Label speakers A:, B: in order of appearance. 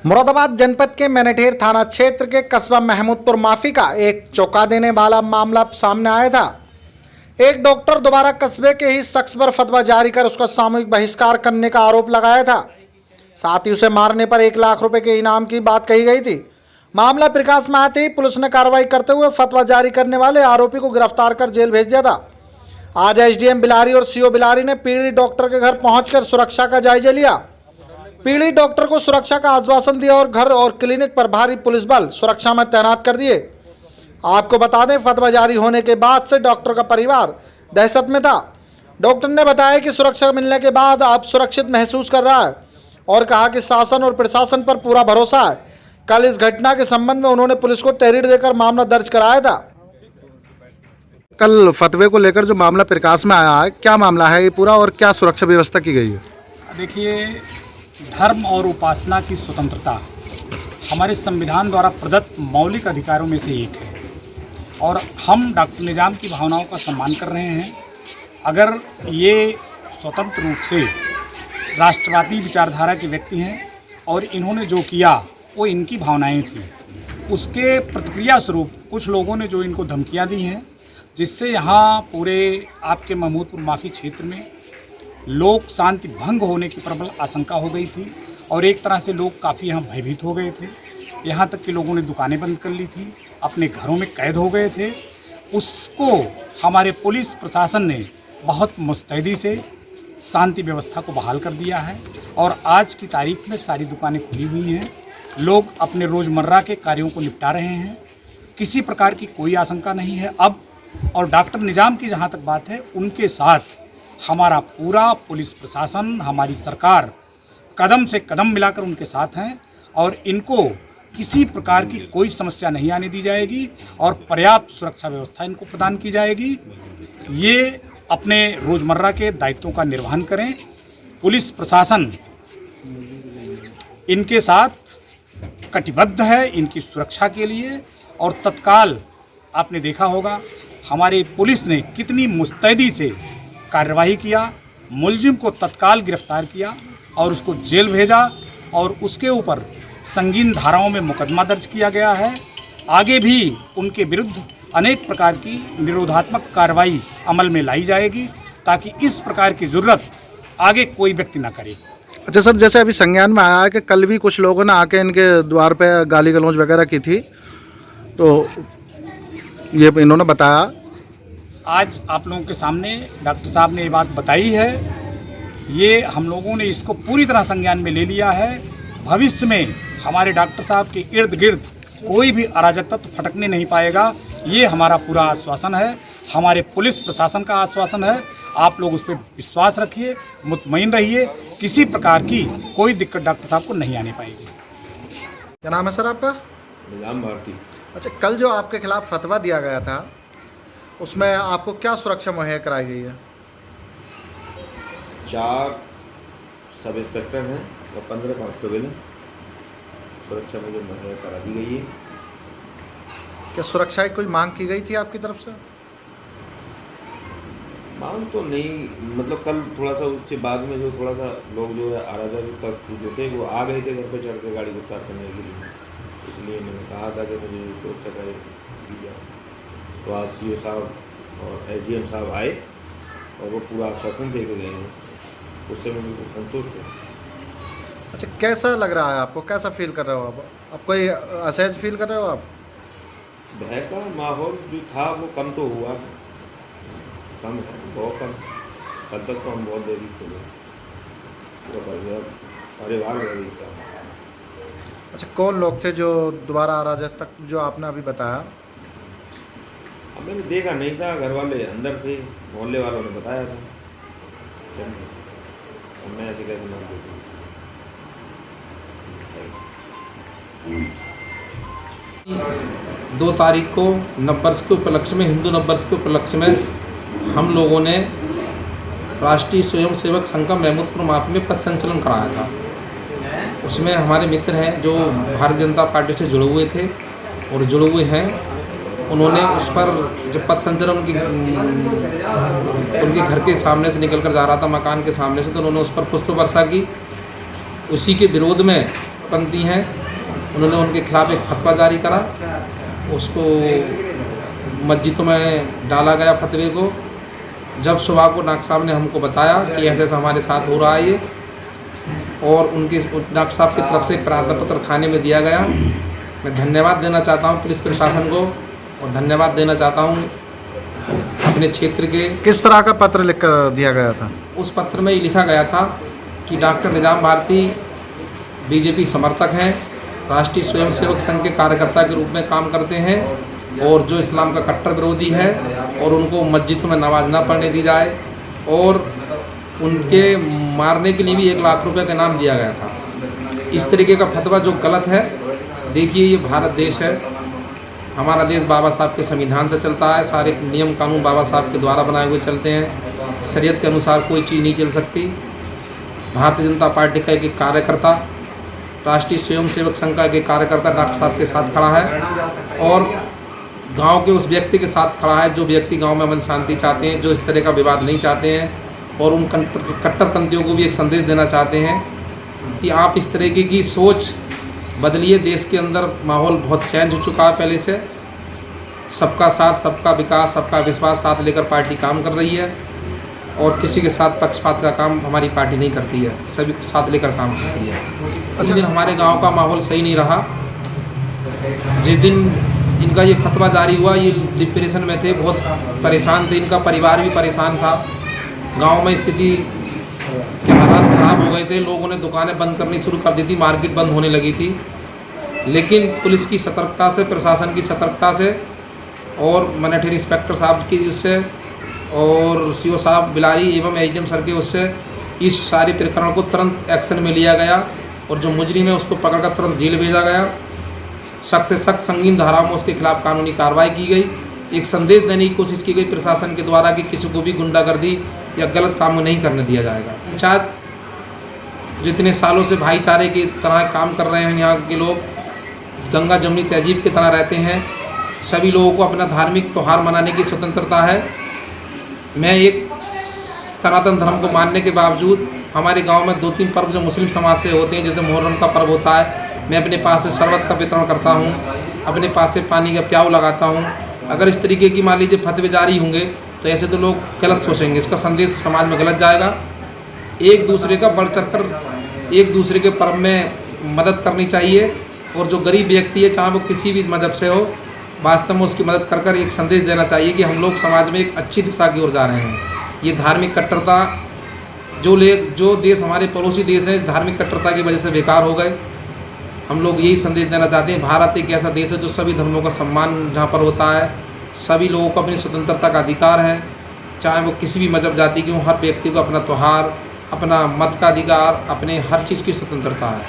A: मुरादाबाद जनपद के मैनेठेर थाना क्षेत्र के कस्बा महमूदपुर माफी का एक चौंका देने वाला मामला सामने आया था। एक डॉक्टर दोबारा कस्बे के ही शख्स पर फतवा जारी कर उसका सामूहिक बहिष्कार करने का आरोप लगाया था। साथ ही उसे मारने पर 1 लाख रुपए के इनाम की बात कही गई थी। मामला प्रकाश में आते ही पुलिस ने कार्रवाई करते हुए फतवा जारी करने वाले आरोपी को गिरफ्तार कर जेल भेज दिया था। आज एसडीएम बिलारी और सीओ बिलारी ने पीड़ित डॉक्टर के घर पहुंचकर सुरक्षा का जायजा लिया। पीड़ित डॉक्टर को सुरक्षा का आश्वासन दिया और घर और क्लिनिक पर भारी पुलिस बल सुरक्षा में तैनात कर दिए। आपको बता दें, फतवा जारी होने के बाद से डॉक्टर का परिवार दहशत में था। डॉक्टर ने बताया कि सुरक्षा मिलने के बाद अब सुरक्षित महसूस कर रहा है और कहा कि शासन और प्रशासन पर पूरा भरोसा है। कल इस घटना के संबंध में उन्होंने पुलिस को तहरीर देकर मामला दर्ज कराया था। कल फतवे को लेकर जो मामला प्रकाश में आया है, क्या मामला है ये पूरा और क्या सुरक्षा व्यवस्था की गई है?
B: देखिए, धर्म और उपासना की स्वतंत्रता हमारे संविधान द्वारा प्रदत्त मौलिक अधिकारों में से एक है और हम डॉक्टर निजाम की भावनाओं का सम्मान कर रहे हैं। अगर ये स्वतंत्र रूप से राष्ट्रवादी विचारधारा के व्यक्ति हैं और इन्होंने जो किया वो इनकी भावनाएं थी, उसके प्रतिक्रिया स्वरूप कुछ लोगों ने जो इनको धमकियां दी हैं, जिससे यहाँ पूरे आपके महमूदपुर माफी क्षेत्र में लोक शांति भंग होने की प्रबल आशंका हो गई थी और एक तरह से लोग काफ़ी यहाँ भयभीत हो गए थे। यहाँ तक कि लोगों ने दुकानें बंद कर ली थी, अपने घरों में कैद हो गए थे। उसको हमारे पुलिस प्रशासन ने बहुत मुस्तैदी से शांति व्यवस्था को बहाल कर दिया है और आज की तारीख में सारी दुकानें खुली हुई हैं। लोग अपने रोज़मर्रा के कार्यों को निपटा रहे हैं। किसी प्रकार की कोई आशंका नहीं है अब। और डॉक्टर निजाम की जहाँ तक बात है, उनके साथ हमारा पूरा पुलिस प्रशासन, हमारी सरकार कदम से कदम मिलाकर उनके साथ हैं और इनको किसी प्रकार की कोई समस्या नहीं आने दी जाएगी और पर्याप्त सुरक्षा व्यवस्था इनको प्रदान की जाएगी। ये अपने रोज़मर्रा के दायित्वों का निर्वहन करें। पुलिस प्रशासन इनके साथ कटिबद्ध है इनकी सुरक्षा के लिए और तत्काल आपने देखा होगा हमारी पुलिस ने कितनी मुस्तैदी से कार्रवाई किया, मुलजिम को तत्काल गिरफ्तार किया और उसको जेल भेजा और उसके ऊपर संगीन धाराओं में मुकदमा दर्ज किया गया है। आगे भी उनके विरुद्ध अनेक प्रकार की निरोधात्मक कार्रवाई अमल में लाई जाएगी ताकि इस प्रकार की ज़रूरत आगे कोई व्यक्ति ना करे।
A: अच्छा सर, जैसे अभी संज्ञान में आया है कि कल भी कुछ लोगों ने आके इनके द्वार पे गाली गलौज वगैरह की थी, तो ये इन्होंने बताया।
B: आज आप लोगों के सामने डॉक्टर साहब ने ये बात बताई है। ये हम लोगों ने इसको पूरी तरह संज्ञान में ले लिया है। भविष्य में हमारे डॉक्टर साहब के इर्द गिर्द कोई भी अराजक तत्व फटकने नहीं पाएगा, ये हमारा पूरा आश्वासन है, हमारे पुलिस प्रशासन का आश्वासन है। आप लोग उस पर विश्वास रखिए, मुतमईन रहिए, किसी प्रकार की कोई दिक्कत डॉक्टर साहब को नहीं आने पाएगी।
A: क्या नाम है सर आपका?
C: निजाम भारती।
A: अच्छा, कल जो आपके खिलाफ फतवा दिया गया था उसमें आपको क्या सुरक्षा मुहैया कराई गई है?
C: 4 सब इंस्पेक्टर हैं और 15 कांस्टेबल हैं। सुरक्षा मुझे मुहैया करा दी गई है।
A: क्या सुरक्षा की कोई मांग की गई थी आपकी तरफ से?
C: मांग तो नहीं, मतलब कल थोड़ा सा उसके बाद में जो थोड़ा सा लोग जो है अराजक जो थे वो आ गए थे घर पे चढ़ के गाड़ी को उतार करने के लिए, इसलिए मैंने कहा था कि मुझे सुरक्षा का दी जाए। तो आज सीओ साहब और एसडीएम साहब आए और वो पूरा आश्वासन दे के गए हैं, उससे मैं बिल्कुल संतुष्ट हूँ।
A: अच्छा, कैसा लग रहा है आपको? कैसा फील कर रहे हो आप कोई असहज फील कर रहे हो आप?
C: भय का माहौल जो था वो कम तो हुआ, कम है, बहुत कम। कल तक तो हम बहुत देरी थे, परिवार गरीब था।
A: अच्छा, कौन लोग थे जो दोबारा अराजक तक जो आपने अभी बताया?
C: अब मैंने देखा नहीं था, घर वाले अंदर थे, मोहल्ले वालों ने बताया था। मैं ऐसे कैसे मान देता?
D: 2 तारीख को नववर्ष के उपलक्ष्य में, हिंदू नववर्ष के उपलक्ष्य में हम लोगों ने राष्ट्रीय स्वयंसेवक संघ का महमूदपुर माफी में पथ संचलन कराया था। उसमें हमारे मित्र हैं जो भारतीय जनता पार्टी से जुड़े हुए थे और जुड़े हुए हैं। उन्होंने उस पर जब पथ संचलन उनके घर के सामने से निकल कर जा रहा था, मकान के सामने से, तो उन्होंने उस पर पुष्प वर्षा की। उसी के विरोध में कट्टरपंथी हैं, उन्होंने उनके खिलाफ़ एक फतवा जारी करा, उसको मस्जिदों में डाला गया फतवे को। जब सुबह को नाक साहब ने हमको बताया कि ऐसे ऐसा हमारे साथ हो रहा है ये, और उनके नाक साहब की तरफ से एक प्रार्थना पत्र थाने में दिया गया। मैं धन्यवाद देना चाहता हूँ पुलिस प्रशासन को, और धन्यवाद देना चाहता हूँ अपने क्षेत्र के।
A: किस तरह का पत्र लिखकर दिया गया था?
D: उस पत्र में ये लिखा गया था कि डॉक्टर निजाम भारती बीजेपी समर्थक हैं, राष्ट्रीय स्वयंसेवक संघ के कार्यकर्ता के रूप में काम करते हैं, और जो इस्लाम का कट्टर विरोधी है, और उनको मस्जिदों में नमाज ना पढ़ने दी जाए, और उनके मारने के लिए भी 1 लाख रुपए का इनाम दिया गया था। इस तरीके का फतवा जो गलत है। देखिए, ये भारत देश है, हमारा देश बाबा साहब के संविधान से चलता है, सारे नियम कानून बाबा साहब के द्वारा बनाए हुए चलते हैं, शरीयत के अनुसार कोई चीज़ नहीं चल सकती। भारतीय जनता पार्टी का एक कार्यकर्ता राष्ट्रीय स्वयंसेवक संघ का एक कार्यकर्ता डॉक्टर साहब के साथ खड़ा है, और गांव के उस व्यक्ति के साथ खड़ा है जो व्यक्ति गांव में अमन शांति चाहते हैं, जो इस तरह का विवाद नहीं चाहते हैं, और उन कट्टरपंथियों को भी एक संदेश देना चाहते हैं कि आप इस तरीके की सोच बदलिए। देश के अंदर माहौल बहुत चेंज हो चुका है पहले से। सबका साथ, सबका विकास, सबका विश्वास साथ लेकर पार्टी काम कर रही है, और किसी के साथ पक्षपात का काम हमारी पार्टी नहीं करती है, सभी को साथ लेकर काम करती है। उस दिन हमारे गांव का माहौल सही नहीं रहा। जिस दिन इनका ये फतवा जारी हुआ, ये डिप्रेशन में थे, बहुत परेशान थे, इनका परिवार भी परेशान था। गांव में स्थिति के हालात ख़राब हो गए थे, लोगों ने दुकानें बंद करनी शुरू कर दी थी, मार्केट बंद होने लगी थी। लेकिन पुलिस की सतर्कता से, प्रशासन की सतर्कता से, और मनेठेर इंस्पेक्टर साहब की उससे, और सीओ साहब बिलारी एवं एसडीएम सर के उससे, इस सारे प्रकरण को तुरंत एक्शन में लिया गया, और जो मुजरिम है उसको पकड़कर तुरंत जेल भेजा गया। सख्त से सख्त संगीन धाराओं में उसके खिलाफ कानूनी कार्रवाई की गई। एक संदेश देने की कोशिश की गई प्रशासन के द्वारा कि किसी को भी गुंडागर्दी या गलत काम नहीं करने दिया जाएगा। पंचायत जितने सालों से भाईचारे की तरह काम कर रहे हैं, यहाँ के लोग गंगा जमुनी तहजीब की तरह रहते हैं, सभी लोगों को अपना धार्मिक त्यौहार मनाने की स्वतंत्रता है। मैं एक सनातन धर्म को मानने के बावजूद हमारे गांव में 2-3 पर्व जो मुस्लिम समाज से होते हैं, जैसे मुहर्रम का पर्व होता है, मैं अपने पास से शरबत का वितरण करता हूं, अपने पास से पानी का प्याऊ लगाता हूं। अगर इस तरीके की मान लीजिए फतवे जारी होंगे तो ऐसे तो लोग गलत सोचेंगे, इसका संदेश समाज में गलत जाएगा। एक दूसरे का बढ़ चढ़कर एक दूसरे के पर्व में मदद करनी चाहिए, और जो गरीब व्यक्ति है, चाहे वो किसी भी मजहब से हो, वास्तव में उसकी मदद कर एक संदेश देना चाहिए कि हम लोग समाज में एक अच्छी दिशा की ओर जा रहे हैं। ये धार्मिक कट्टरता जो देश हमारे पड़ोसी देश हैं, इस धार्मिक कट्टरता की वजह से बेकार हो गए। हम लोग यही संदेश देना चाहते हैं, भारत एक ऐसा देश है जो सभी धर्मों का सम्मान जहाँ पर होता है, सभी लोगों को अपनी स्वतंत्रता का अधिकार है, चाहे वो किसी भी मजहब जाति के हों, हर व्यक्ति को अपना त्यौहार, अपना मत का अधिकार, अपने हर चीज़ की स्वतंत्रता है।